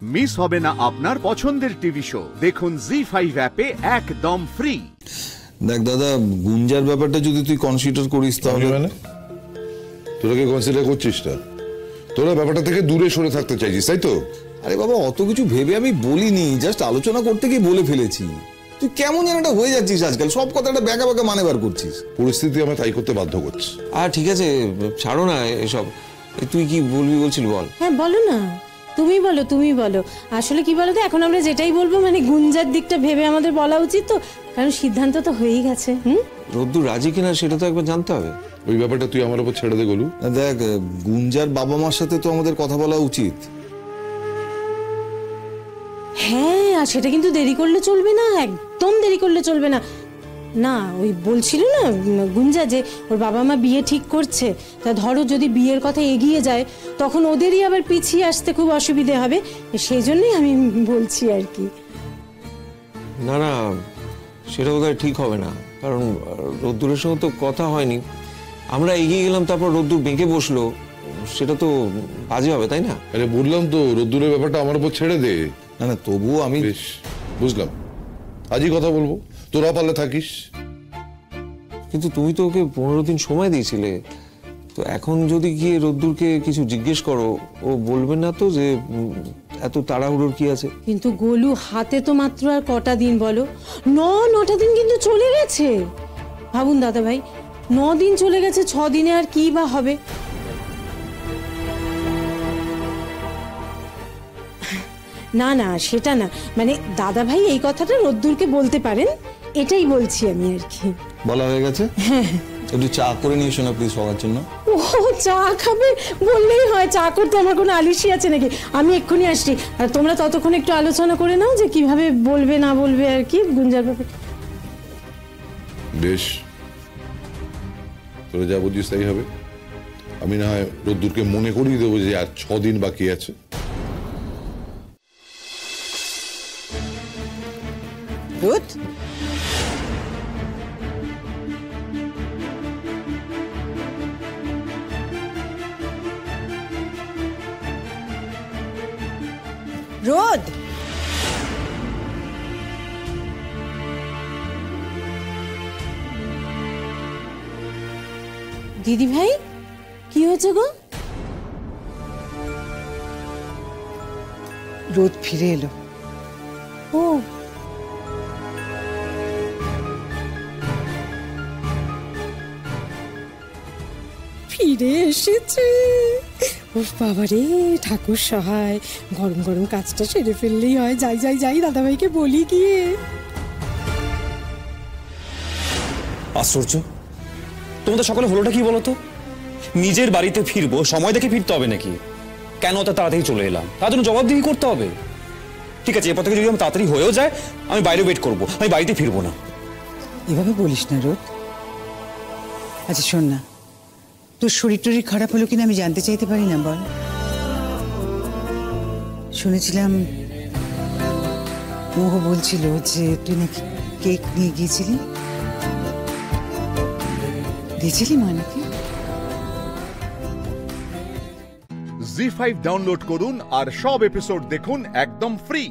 Miss হবে না আপনার পছন্দের টিভি শো। দেখুন জি5 অ্যাপে একদম ফ্রি। দেখ দাদা, গুঞ্জার ব্যাপারটা যদি তুই কনসিডার করিস তাহলে মানে তোরা কি কনসিডার করছিস না? তোরা ব্যাপারটা থেকে দূরে সরে থাকতে চাইছিস, তাই তো? আরে বাবা, অত কিছু ভেবে আমি বলিনি, জাস্ট আলোচনা করতে গিয়ে বলে ফেলেছি। তুই কেমন যেন একটা হয়ে যাচ্ছিস আজকাল, সব কথাটা ব্যাকা ব্যাকা মানে বার করছিস। পরিস্থিতি আমায় তাই করতে বাধ্য করছে। আর ঠিক আছে, ছাড়ো না এসব। তুই কি বলবি বলছিল বল। হ্যাঁ বলো না, তুমি বলো। আসলে কি বলো তো, এখন আমরা যেটাই বলবো মানে গুঞ্জার দিকটা ভেবে আমাদের বলা উচিত, তো কারণ সিদ্ধান্ত তো হয়েই গেছে। রোদ্দুর রাজি কিনা সেটা তো একবার জানতে হবে। ওই ব্যাপারটা তুই আমার উপর ছেড়ে দে গোলু। দেখ, গুঞ্জার বাবা মার সাথে তো আমাদের কথা বলা উচিত। হ্যাঁ, আর সেটা কিন্তু দেরি করলে চলবে না, একদম দেরি করলে চলবে না। না, ওই বলছিল না গুঞ্জা যে ওর বাবা মা বিয়ে ঠিক করছে, তা ধরো যদি বিয়ের কথা এগিয়ে যায় তখন ওদেরই আবার পিছিয়ে আসতে খুব অসুবিধে হবে, সেই জন্যই আমি বলছি আর কি। না না, সেটা বোধহয় ঠিক হবে না, কারণ রোদ্দুরের সঙ্গে তো কথা হয়নি। আমরা এগিয়ে গেলাম, তারপর রোদ্দুর বেঁকে বসলো, সেটা তো বাজে হবে, তাই না? আরে বললাম তো, রোদ্দুরের ব্যাপারটা আমার উপর ছেড়ে দে। না না, তবুও আমি বেশ বুঝলাম, আজই কথা বলবো, তোরা পারলে থাকিস। কিন্তু তুমি তো ওকে 15 দিন সময় দিয়েছিলে, তো এখন যদি গিয়ে রোদ্দুরকে কিছু জিজ্ঞেস করো, ও বলবে না তো যে এত তাড়াহুড়োর কি আছে? কিন্তু গোলু, হাতে তো মাত্র আর কটা দিন বলো, 9টা দিন কিন্তু চলে গেছে। ভাবুন দাদা ভাই, 9 দিন চলে গেছে, 6 দিনে আর কি বা হবে? না না, সেটা না, মানে দাদা ভাই এই কথাটা রোদ্দুরকে বলতে পারেন, এটাই বলছি আমি আর কি। বলা হয়ে গেছে। হ্যাঁ, একটু চা করে নিয়ে এসো না প্লিজ সবার জন্য। ও চা খাবে বললেই হয়, চা করতে আমার কোনো আলিশি আছে নাকি? আমি এক্ষুনি আসছি, আর তোমরা ততক্ষণ একটু আলোচনা করে নাও যে কিভাবে বলবে না বলবে আর কি গুঞ্জার ব্যাপারে। বেশ, তোরা যা বুঝিস তাই হবে। আমি না হয় রোদ্দুরকে মনে করিয়ে দেবো যে আর 6 দিন বাকি আছে। রোদ, রোদ, দিদি ভাই, কি হয়েছে গো? রোদ ফিরে এলো। ও ফিরে এসেছে। ও বাবারে, ঠাকুর সহায়, গরম গরম কাজটা সেরে ফেললেই হয়। যাই যাই যাই, দাদাভাইকে বলি গিয়ে। আশ্চর্য, তোমাদের সকলে হলোটা কি বলতো? নিজের বাড়িতে ফিরবো, সময় দেখে ফিরতে হবে নাকি? কেন তা তাড়াতাড়ি চলে এলাম, তার জন্য জবাবদিহি করতে হবে। ঠিক আছে, এরপর থেকে যদি আমি তাড়াতাড়ি হয়েও যায়, আমি বাইরে ওয়েট করবো, আমি বাড়িতে ফিরবো না। এভাবে বলিস না রোদ। আচ্ছা শোন না, তোর শরীর টরীর খারাপ হলো কিনা আমি জানতে চাইতে পারি না বল? শুনেছিলাম মোহ বলছিল যে তুই নাকি কেক নিয়ে গিয়েছিলি, দিয়েছিলি মা নাকি? জি5 ডাউনলোড করুন আর সব এপিসোড দেখুন একদম ফ্রি।